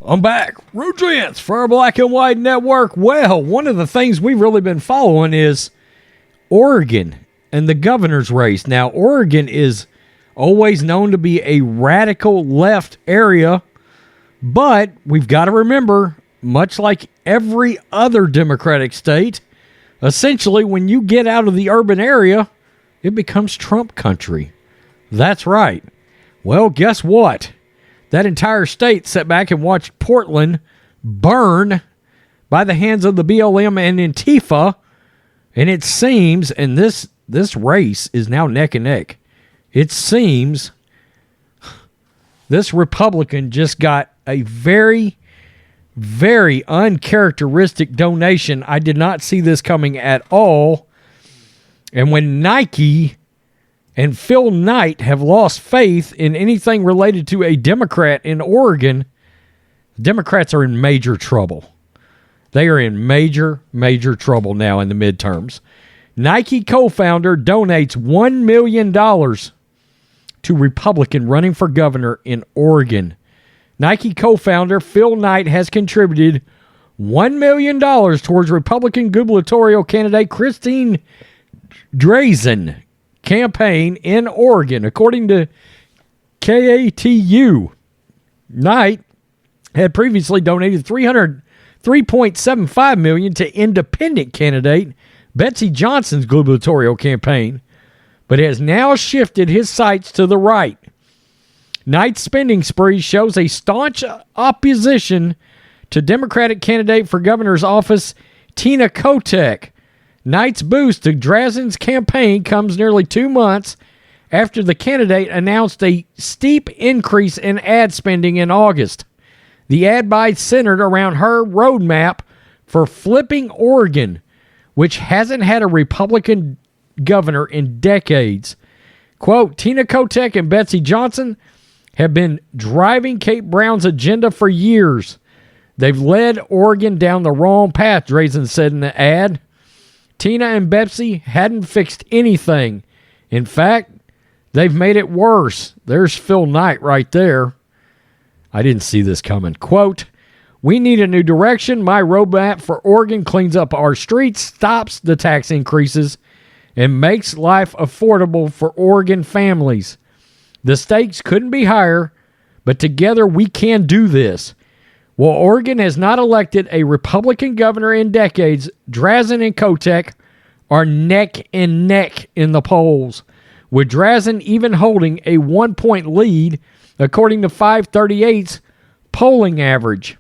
I'm back. Rudrance for our Black and White Network. Well, one of the things we've really been following is Oregon and the governor's race. Now, Oregon is always known to be a radical left area, but we've got to remember, much like every other Democratic state, essentially when you get out of the urban area, it becomes Trump country. That's right. Well, guess what? That entire state sat back and watched Portland burn by the hands of the BLM and Antifa. And it seems, and this race is now neck and neck, it seems this Republican just got a very, very uncharacteristic donation. I did not see this coming at all. And when Nike and Phil Knight have lost faith in anything related to a Democrat in Oregon, Democrats are in major trouble. They are in major, major trouble now in the midterms. Nike co-founder donates $1 million to Republican running for governor in Oregon. Nike co-founder Phil Knight has contributed $1 million towards Republican gubernatorial candidate Christine Drazan campaign in Oregon. According to KATU, Knight had previously donated $3.75 million to independent candidate Betsy Johnson's gubernatorial campaign, but has now shifted his sights to the right. Knight's spending spree shows a staunch opposition to Democratic candidate for governor's office Tina Kotek. Knight's boost to Drazan's campaign comes nearly 2 months after the candidate announced a steep increase in ad spending in August. The ad buy centered around her roadmap for flipping Oregon, which hasn't had a Republican governor in decades. Quote, Tina Kotek and Betsy Johnson have been driving Kate Brown's agenda for years. They've led Oregon down the wrong path, Drazan said in the ad. Tina and Betsy hadn't fixed anything. In fact, they've made it worse. There's Phil Knight right there. I didn't see this coming. Quote, we need a new direction. My roadmap for Oregon cleans up our streets, stops the tax increases, and makes life affordable for Oregon families. The stakes couldn't be higher, but together we can do this. While Oregon has not elected a Republican governor in decades, Drazan and Kotek are neck and neck in the polls, with Drazan even holding a 1-point lead according to 538's polling average.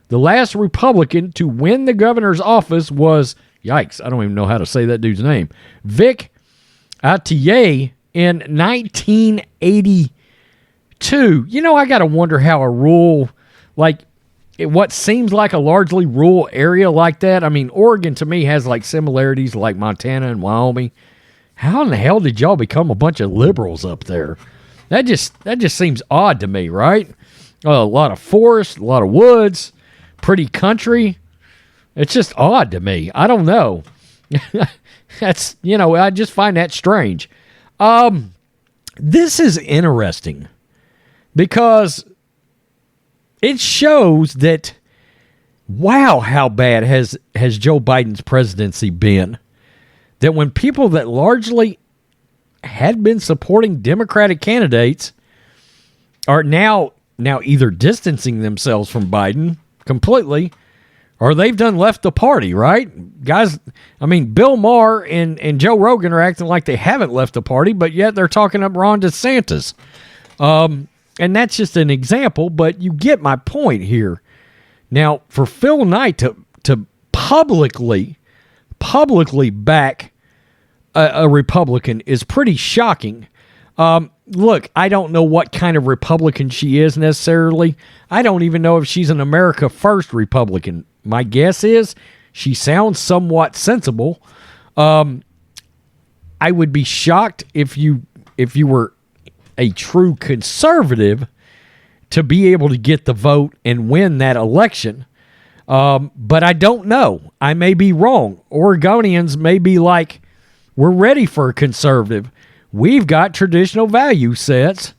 The last Republican to win the governor's office was, yikes, I don't even know how to say that dude's name, Vic Atiye in 1982. You know, I got to wonder how a rural, what seems like a largely rural area like that. I mean, Oregon to me has like similarities like Montana and Wyoming. How in the hell did y'all become a bunch of liberals up there? That just seems odd to me, right? A lot of forest, a lot of woods, pretty country. It's just odd to me. I don't know. That's, I just find that strange. This is interesting because it shows that, wow, how bad has Joe Biden's presidency been? That when people that largely had been supporting Democratic candidates are now either distancing themselves from Biden completely, or they've done left the party, right? Guys, I mean, Bill Maher and Joe Rogan are acting like they haven't left the party, but yet they're talking up Ron DeSantis. And that's just an example, but you get my point here. Now, for Phil Knight to publicly back a Republican is pretty shocking. Look, I don't know what kind of Republican she is necessarily. I don't even know if she's an America First Republican. My guess is she sounds somewhat sensible. I would be shocked if you were a true conservative to be able to get the vote and win that election. But I don't know. I may be wrong. Oregonians may be like, we're ready for a conservative. We've got traditional value sets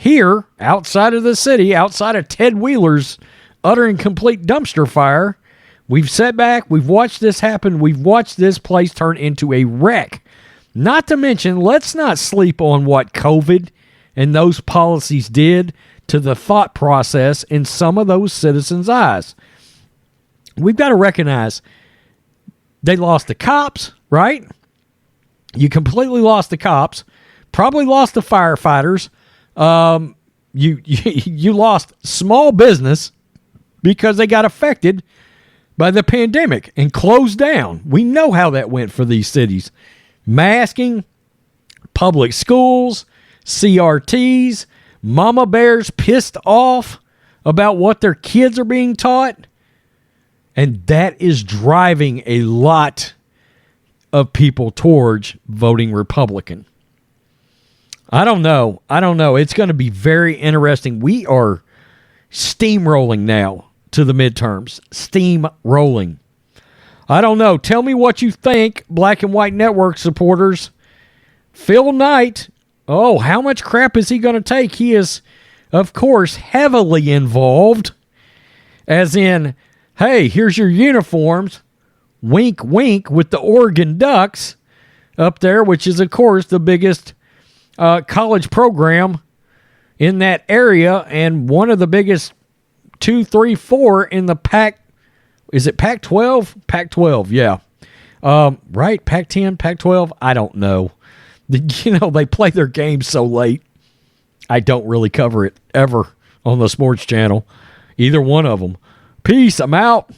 here outside of the city, outside of Ted Wheeler's utter and complete dumpster fire. We've sat back. We've watched this happen. We've watched this place turn into a wreck. Not to mention, let's not sleep on what COVID and those policies did to the thought process in some of those citizens' eyes. We've got to recognize they lost the cops, right? You completely lost the cops. Probably lost the firefighters. You lost small business because they got affected by the pandemic and closed down. We know how that went for these cities. Masking, public schools, CRTs, mama bears pissed off about what their kids are being taught. And that is driving a lot of people towards voting Republican. I don't know. It's going to be very interesting. We are steamrolling now to the midterms. Steamrolling. I don't know. Tell me what you think, Black and White Network supporters. Phil Knight, how much crap is he going to take? He is, of course, heavily involved. As in, hey, here's your uniforms. Wink, wink, with the Oregon Ducks up there, which is, of course, the biggest college program in that area and one of the biggest 2, 3, 4 in the Pac. Is it Pac-12? Pac-12, yeah. Right? Pac-10, Pac-12? I don't know. They play their games so late. I don't really cover it ever on the sports channel. Either one of them. Peace. I'm out.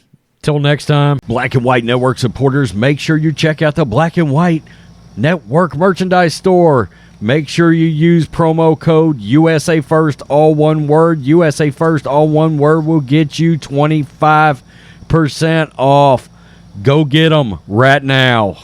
Till next time. Black and White Network supporters, make sure you check out the Black and White Network merchandise store. Make sure you use promo code USA First, all one word. USA First, all one word will get you 25% off. Go get them right now.